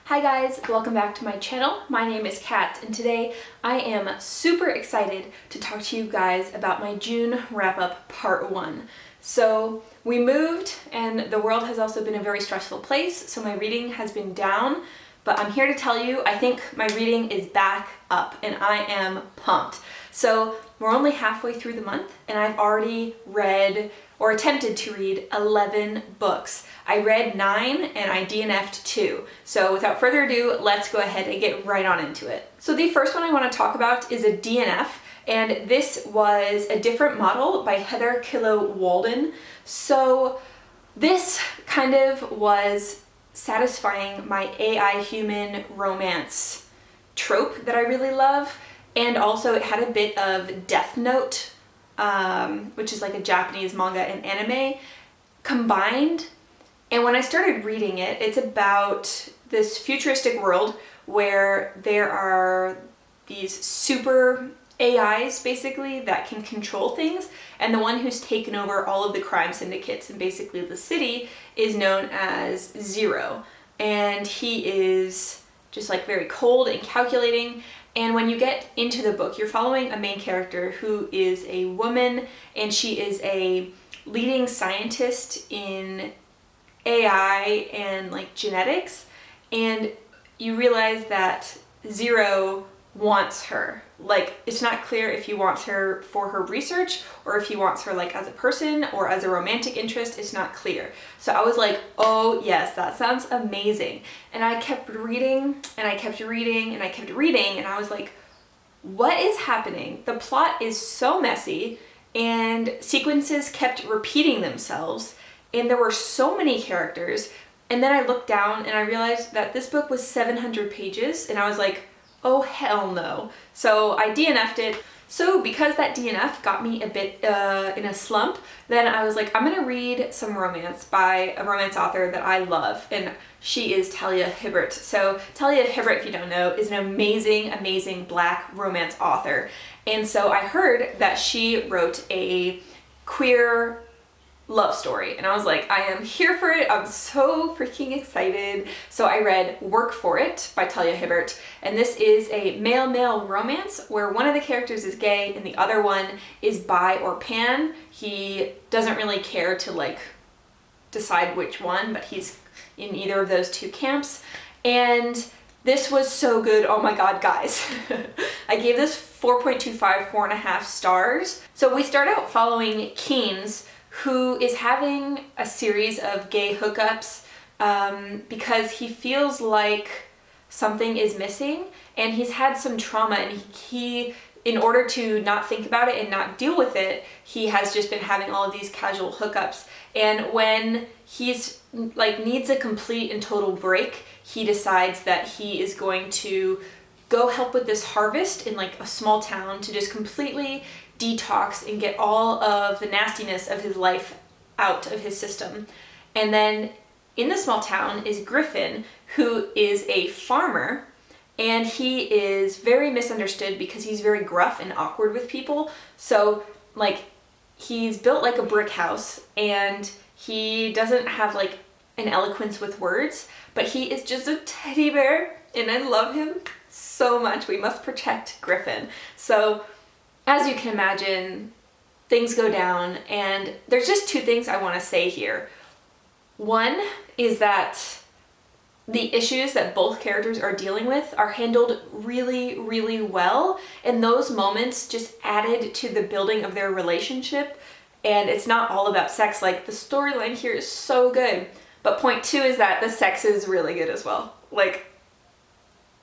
Hi guys, welcome back to my channel. My name is Kat and today I am super excited to talk to you guys about my June wrap-up part 1. So we moved and the world has also been a very stressful place, so my reading has been down, but I'm here to tell you I think my reading is back up and I am pumped. So we're only halfway through the month and I've already read or attempted to read 11 books. I read 9 and I DNF'd 2. So without further ado, let's go ahead and get right on into it. So the first one I want to talk about is a DNF, and this was A Different Model by Heather Killough-Walden. So this kind of was satisfying my AI human romance trope that I really love, and also it had a bit of Death Note, which is like a Japanese manga and anime combined. And when I started reading it, it's about this futuristic world where there are these super AIs basically that can control things, and the one who's taken over all of the crime syndicates and basically the city is known as Zero. And he is just like very cold and calculating. And when you get into the book, you're following a main character who is a woman, and she is a leading scientist in AI and like genetics, and you realize that Zero wants her. Like, it's not clear if he wants her for her research or if he wants her like as a person or as a romantic interest. It's not clear. So I was like, oh yes, that sounds amazing. And I kept reading and I kept reading and I kept reading, and I was like, what is happening? The plot is so messy and sequences kept repeating themselves, and there were so many characters. And then I looked down and I realized that this book was 700 pages, and I was like, oh hell no. So I DNF'd it. So because that DNF got me a bit in a slump, then I was like, I'm gonna read some romance by a romance author that I love, and she is Talia Hibbert. So Talia Hibbert, if you don't know, is an amazing, amazing Black romance author. And so I heard that she wrote a queer love story, and I was like, I am here for it. I'm so freaking excited. So I read Work for It by Talia Hibbert, and this is a male-male romance where one of the characters is gay and the other one is bi or pan. He doesn't really care to like decide which one, but he's in either of those two camps. And this was so good. Oh my god, guys. I gave this 4.25, 4.5 stars. So we start out following Keynes, who is having a series of gay hookups because he feels like something is missing, and he's had some trauma, and he in order to not think about it and not deal with it, he has just been having all of these casual hookups. And when he's like needs a complete and total break, he decides that he is going to go help with this harvest in like a small town to just completely detox and get all of the nastiness of his life out of his system. And then in the small town is Griffin, who is a farmer, and he is very misunderstood because he's very gruff and awkward with people. So like he's built like a brick house, and he doesn't have like an eloquence with words, but he is just a teddy bear, and I love him so much. We must protect Griffin. So as you can imagine, things go down, and there's just two things I want to say here. One is that the issues that both characters are dealing with are handled really, really well, and those moments just added to the building of their relationship, and it's not all about sex. Like, the storyline here is so good. But point two is that the sex is really good as well. Like,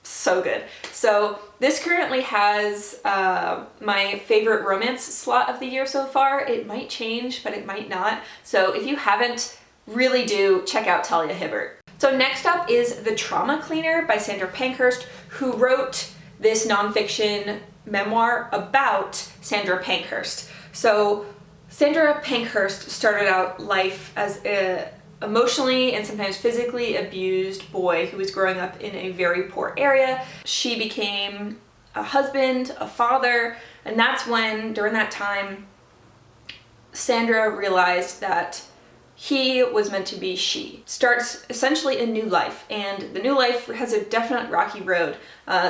so good. So this currently has my favorite romance slot of the year so far. It might change, but it might not. So if you haven't, really do check out Talia Hibbert. So next up is The Trauma Cleaner by Sandra Pankhurst, who wrote this nonfiction memoir about Sandra Pankhurst. So Sandra Pankhurst started out life as a emotionally and sometimes physically abused boy who was growing up in a very poor area. She became a husband, a father, and that's when, during that time, Sandra realized that he was meant to be she. Starts essentially a new life, and the new life has a definite rocky road.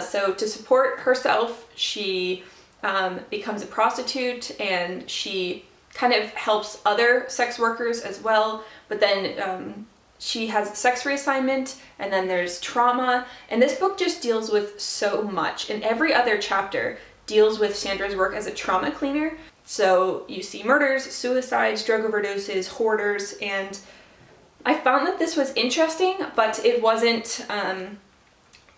So to support herself, she becomes a prostitute, and she kind of helps other sex workers as well, but then she has sex reassignment, and then there's trauma, and this book just deals with so much, and every other chapter deals with Sandra's work as a trauma cleaner. So you see murders, suicides, drug overdoses, hoarders, and I found that this was interesting, but it wasn't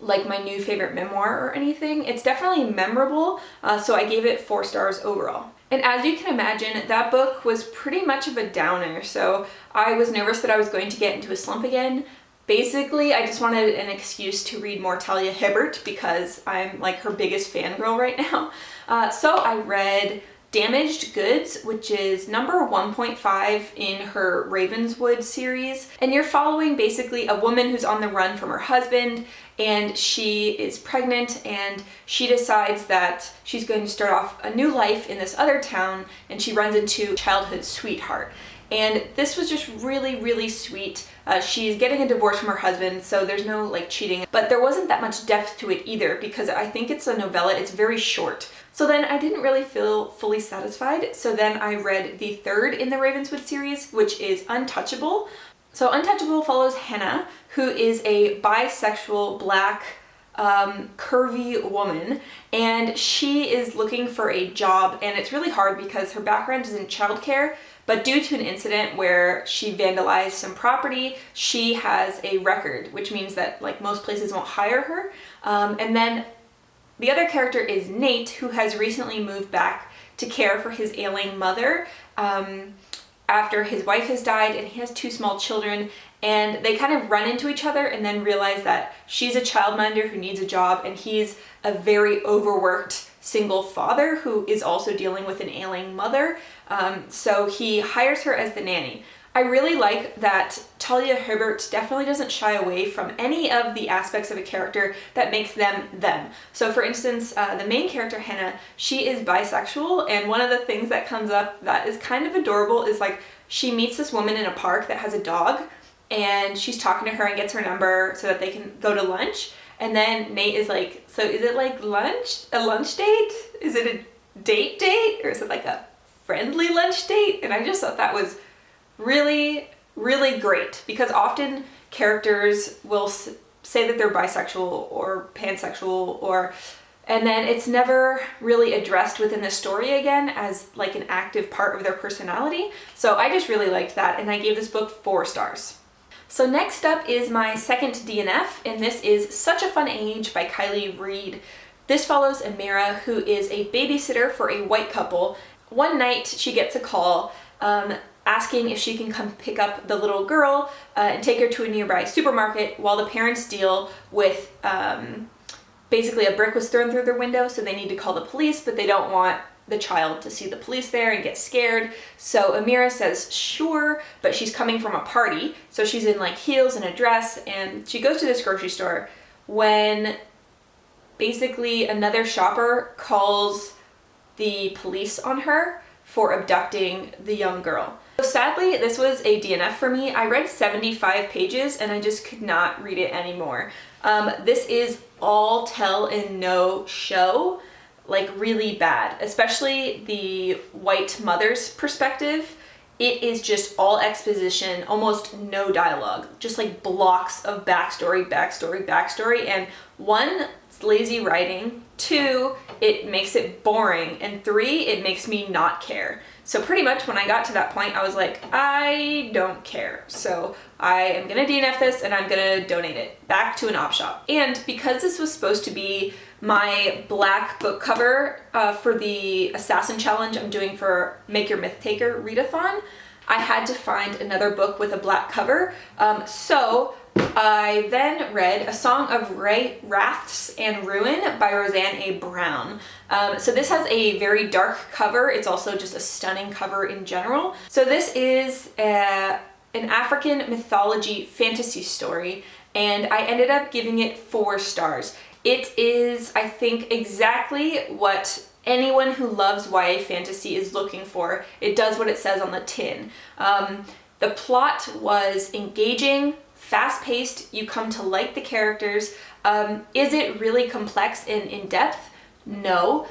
like my new favorite memoir or anything. It's definitely memorable, so I gave it 4 stars overall. And as you can imagine, that book was pretty much of a downer, so I was nervous that I was going to get into a slump again. Basically, I just wanted an excuse to read more Talia Hibbert because I'm like her biggest fangirl right now. So I read Damaged Goods, which is number 1.5 in her Ravenswood series. And you're following basically a woman who's on the run from her husband, and she is pregnant, and she decides that she's going to start off a new life in this other town, and she runs into childhood sweetheart. And this was just really, really sweet. She's getting a divorce from her husband, so there's no like cheating, but there wasn't that much depth to it either because I think it's a novella, it's very short. So then I didn't really feel fully satisfied, so then I read the 3rd in the Ravenswood series, which is Untouchable. So Untouchable follows Hannah, who is a bisexual, black, curvy woman, and she is looking for a job, and it's really hard because her background is in childcare, but due to an incident where she vandalized some property, she has a record, which means that like most places won't hire her. And then the other character is Nate, who has recently moved back to care for his ailing mother after his wife has died, and he has 2 small children, and they kind of run into each other and then realize that she's a childminder who needs a job, and he's a very overworked single father who is also dealing with an ailing mother. So he hires her as the nanny. I really like that Talia Hibbert definitely doesn't shy away from any of the aspects of a character that makes them them. So for instance, the main character, Hannah, she is bisexual, and one of the things that comes up that is kind of adorable is like she meets this woman in a park that has a dog, and she's talking to her and gets her number so that they can go to lunch. And then Nate is like, so is it like lunch? A lunch date? Is it a date? Or is it like a friendly lunch date? And I just thought that was really, really great, because often characters will say that they're bisexual or pansexual, and then it's never really addressed within the story again as like an active part of their personality. So I just really liked that, and I gave this book 4 stars. So next up is my second DNF, and this is Such a Fun Age by Reid. This follows Amore, who is a babysitter for a white couple. One night she gets a call asking if she can come pick up the little girl and take her to a nearby supermarket while the parents deal with basically a brick was thrown through their window, so they need to call the police, but they don't want the child to see the police there and get scared. So Amore says sure, but she's coming from a party, so she's in like heels and a dress, and she goes to this grocery store when basically another shopper calls the police on her for abducting the young girl. So sadly, this was a DNF for me. I read 75 pages and I just could not read it anymore. This is all tell and no show, like really bad, especially the white mother's perspective. It is just all exposition, almost no dialogue, just like blocks of backstory, and 1, it's lazy writing, 2, it makes it boring, and 3, it makes me not care. So pretty much when I got to that point, I was like, I don't care. So I am gonna DNF this, and I'm gonna donate it back to an op shop. And because this was supposed to be my black book cover for the Assassin Challenge I'm doing for Make Your Myth Taker readathon, I had to find another book with a black cover. So I then read A Song of Wraiths and Ruin by Roseanne A. Brown. So this has a very dark cover. It's also just a stunning cover in general. So this is an African mythology fantasy story, and I ended up giving it 4 stars. It is, I think, exactly what anyone who loves YA fantasy is looking for. It does what it says on the tin. The plot was engaging, fast-paced, you come to like the characters. Is it really complex and in-depth? No.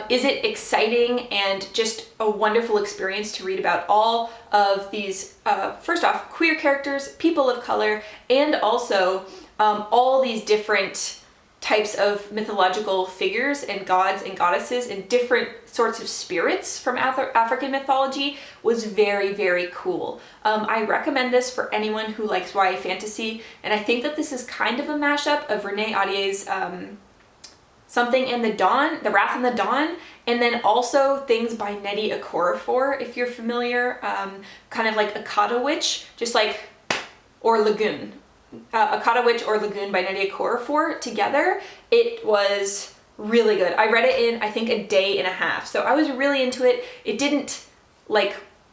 Is it exciting and just a wonderful experience to read about all of these, first off, queer characters, people of color, and also all these different types of mythological figures and gods and goddesses and different sorts of spirits from African mythology was very, very cool. I recommend this for anyone who likes YA fantasy, and I think that this is kind of a mashup of Renee Audier's Something in the Dawn, The Wrath in the Dawn, and then also things by Nnedi Okorafor, if you're familiar, kind of like Akata Witch, just like, or Lagoon. Akata Witch or Lagoon by Nnedi Okorafor together. It was really good. I read it in, I think, a day and a half, so I was really into it. It didn't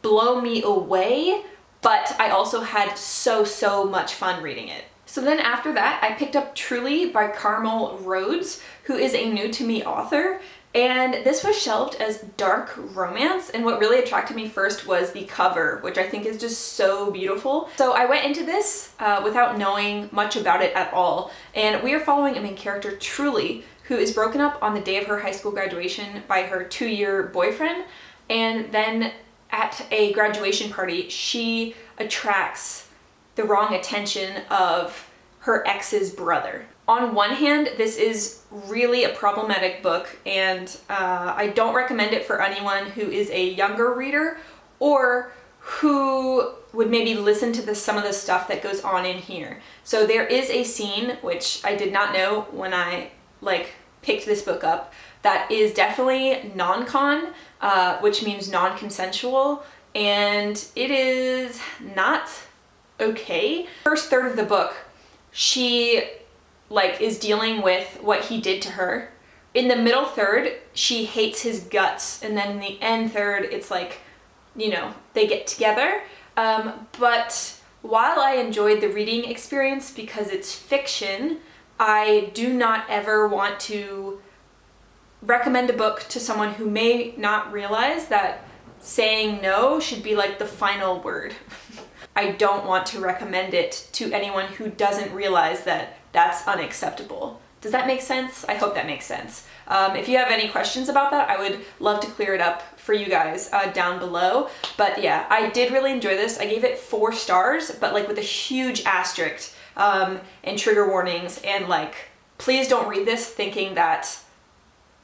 blow me away, but I also had so much fun reading it. So then after that, I picked up Truly by Carmel Rhodes, who is a new to me author. And this was shelved as dark romance, and what really attracted me first was the cover, which I think is just so beautiful. So I went into this without knowing much about it at all, and we are following a main character, Truly, who is broken up on the day of her high school graduation by her 2-year boyfriend, and then at a graduation party, she attracts the wrong attention of her ex's brother. On one hand, this is really a problematic book, and I don't recommend it for anyone who is a younger reader or who would maybe listen to some of the stuff that goes on in here. So there is a scene, which I did not know when I picked this book up, that is definitely non-con, which means non-consensual, and it is not okay. First third of the book, she is dealing with what he did to her. In the middle third, she hates his guts, and then in the end third, it's they get together. But while I enjoyed the reading experience because it's fiction, I do not ever want to recommend a book to someone who may not realize that saying no should be the final word. I don't want to recommend it to anyone who doesn't realize that that's unacceptable. Does that make sense? I hope that makes sense. If you have any questions about that, I would love to clear it up for you guys down below. But yeah, I did really enjoy this. I gave it 4 stars, but with a huge asterisk and trigger warnings, and please don't read this thinking that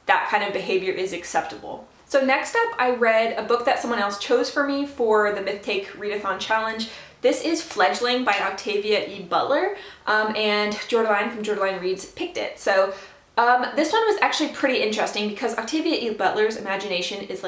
that kind of behavior is acceptable. So next up, I read a book that someone else chose for me for the Myth Take Readathon Challenge. This is Fledgling by Octavia E. Butler, and Jordaline from Jordaline Reads picked it. So this one was actually pretty interesting because Octavia E. Butler's imagination is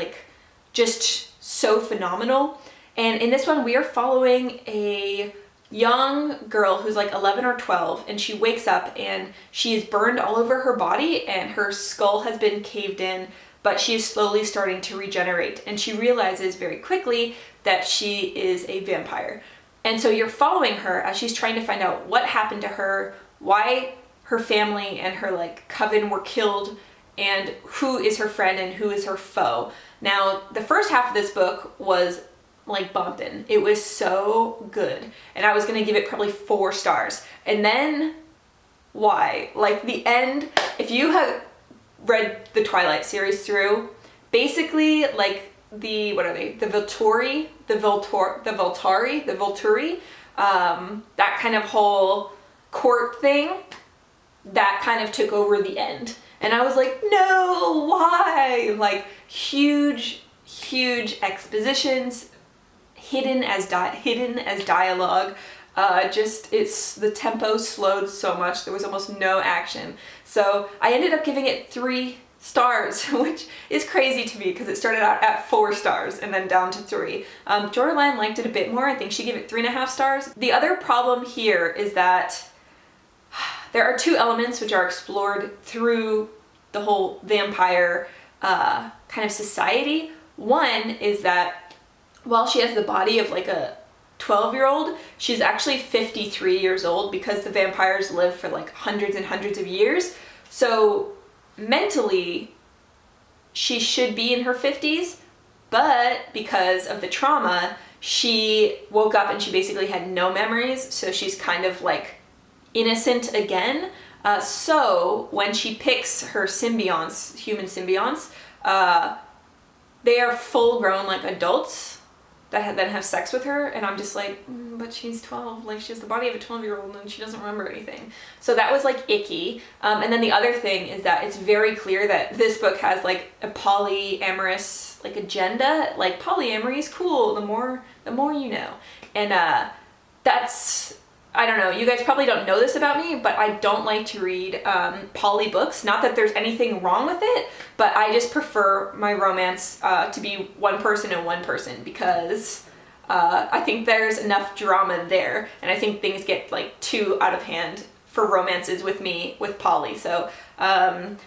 just so phenomenal. And in this one, we are following a young girl who's 11 or 12, and she wakes up and she is burned all over her body and her skull has been caved in, but she is slowly starting to regenerate, and she realizes very quickly that she is a vampire. And so you're following her as she's trying to find out what happened to her, why her family and her coven were killed, and who is her friend and who is her foe. Now, the first half of this book was bumping. It was so good, and I was gonna give it probably 4 stars. And then, why? The end, if you have read the Twilight series through, basically the, what are they? The Volturi, that kind of whole court thing, that kind of took over the end. And I was no, why? Huge expositions, hidden as dialogue. It's the tempo slowed so much, there was almost no action. So I ended up giving it 3 stars, which is crazy to me because it started out at 4 stars and then down to 3. Jordaline liked it a bit more. I think she gave it 3.5 stars. The other problem here is that there are 2 elements which are explored through the whole vampire kind of society. One is that while she has the body of a 12-year-old, she's actually 53 years old because the vampires live for hundreds and hundreds of years. So mentally, she should be in her 50s, but because of the trauma, she woke up and she basically had no memories, so she's kind of like innocent again. So when she picks her symbionts, human symbionts, they are full grown like adults that then have sex with her, and I'm just like, but she's 12, like she has the body of a 12-year-old and she doesn't remember anything. So that was like icky. And then the other thing is that it's very clear that this book has like a polyamorous like agenda. Like polyamory is cool, the more you know. And that's, I don't know, you guys probably don't know this about me, but I don't like to read poly books. Not that there's anything wrong with it, but I just prefer my romance to be one person and one person, because I think there's enough drama there, and I think things get like too out of hand for romances with me with poly. So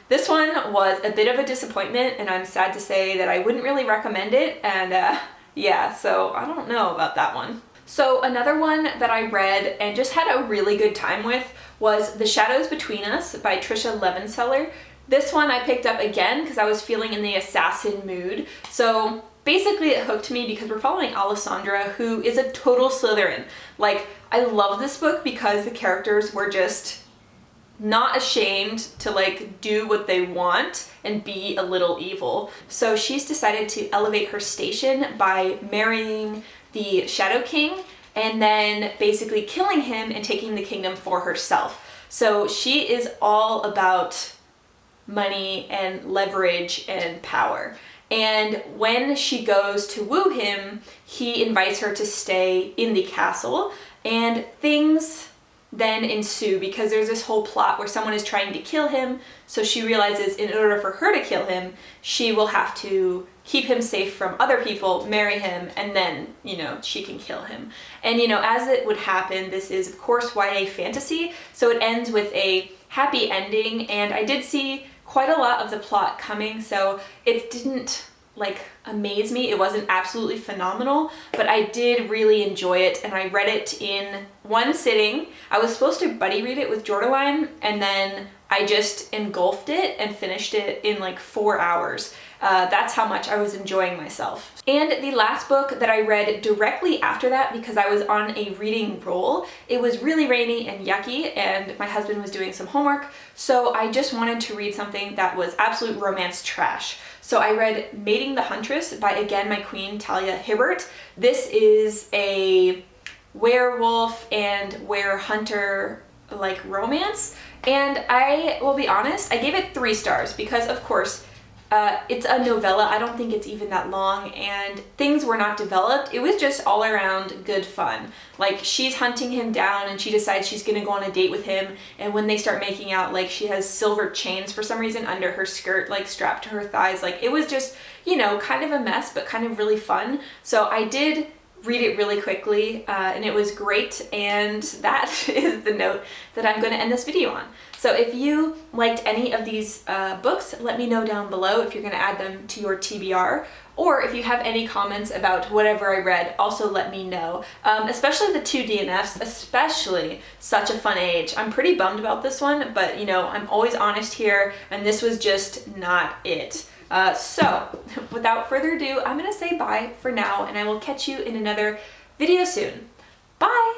this one was a bit of a disappointment, and I'm sad to say that I wouldn't really recommend it, and yeah, so I don't know about that one. So another one that I read and just had a really good time with was The Shadows Between Us by Tricia Levenseller. This one I picked up again because I was feeling in the assassin mood. So basically it hooked me because we're following Alessandra, who is a total Slytherin. Like, I love this book because the characters were just not ashamed to like do what they want and be a little evil. So she's decided to elevate her station by marrying the Shadow King and then basically killing him and taking the kingdom for herself. So she is all about money and leverage and power. And when she goes to woo him, he invites her to stay in the castle, and things then ensue because there's this whole plot where someone is trying to kill him. So she realizes in order for her to kill him, she will have to keep him safe from other people, marry him, and then, you know, she can kill him. And, you know, as it would happen, this is, of course, YA fantasy, so it ends with a happy ending, and I did see quite a lot of the plot coming, so it didn't, like, amaze me. It wasn't absolutely phenomenal, but I did really enjoy it, and I read it in one sitting. I was supposed to buddy read it with Jordaline, and then I just engulfed it and finished it in like 4 hours. That's how much I was enjoying myself. And the last book that I read directly after that, because I was on a reading roll, it was really rainy and yucky, and my husband was doing some homework, so I just wanted to read something that was absolute romance trash. So I read Mating the Huntress by, again, my queen, Talia Hibbert. This is a werewolf and were-hunter like romance, and I will be honest, I gave it 3 stars because, of course, it's a novella. I don't think it's even that long, and things were not developed. It was just all around good fun. Like, she's hunting him down and she decides she's gonna go on a date with him, and when they start making out, like, she has silver chains for some reason under her skirt, like strapped to her thighs. Like, it was just, you know, kind of a mess, but kind of really fun. So I did read it really quickly, and it was great, and that is the note that I'm going to end this video on. So if you liked any of these books, let me know down below if you're going to add them to your TBR, or if you have any comments about whatever I read, also let me know. Especially the 2 DNFs, especially Such a Fun Age. I'm pretty bummed about this one, but you know, I'm always honest here, and this was just not it. So without further ado, I'm gonna say bye for now, and I will catch you in another video soon. Bye!